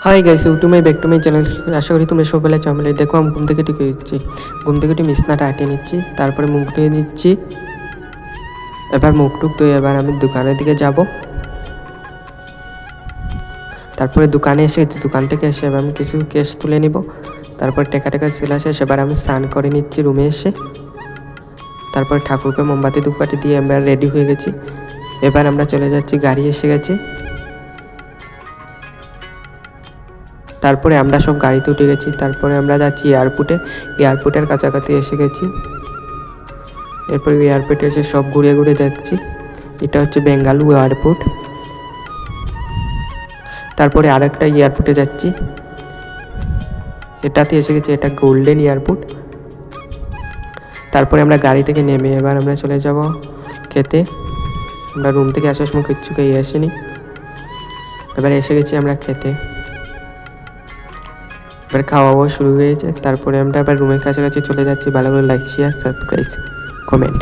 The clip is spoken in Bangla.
High guys, to my back to my channel. আশা করি তোমরা সবাই ভালো আছো। দেখো আমি ঘুম থেকে টিকে দিচ্ছি, ঘুম থেকে উঠে বিছনাটা আটিয়ে নিচ্ছি, তারপরে মুখ ধুয়ে নিচ্ছি। এবার মুখ টুক ধুয়ে এবার আমি দোকানের দিকে যাব। তারপরে দোকানে এসে দোকান থেকে এসে এবার আমি কিছু ক্যাশ তুলে নিব। তারপর টেকা চলে আসে, সেবার আমি স্নান করে নিচ্ছি রুমে এসে। তারপর ঠাকুরকে মোমবাতি ধূপকাঠি দিয়ে আমরা রেডি হয়ে গেছি। এবার আমরা চলে যাচ্ছি, গাড়ি এসে গেছে। তারপরে আমরা সব গাড়িতে উঠে গেছি। তারপরে আমরা যাচ্ছি এয়ারপোর্টে। এয়ারপোর্টের কাছাকাছি এসে গেছি। এরপর এয়ারপোর্টে এসে সব ঘুরে ঘুরে যাচ্ছি। এটা হচ্ছে বেঙ্গালুরু এয়ারপোর্ট। তারপরে আরেকটা এয়ারপোর্টে যাচ্ছি, এটাতে এসে গেছি, এটা গোল্ডেন এয়ারপোর্ট। তারপরে আমরা গাড়ি থেকে নেমে এবার আমরা চলে যাব খেতে। আমরা রুম থেকে আসার সময় কিচ্ছু খেয়ে আসিনি, এবার এসে গেছি আমরা খেতে। এবার খাওয়া দাওয়া শুরু হয়েছে। তারপরে আমরা আবার রুমের কাছাকাছি চলে যাচ্ছি। ভালো করে লাইক, শেয়ার, সাবস্ক্রাইব, কমেন্ট।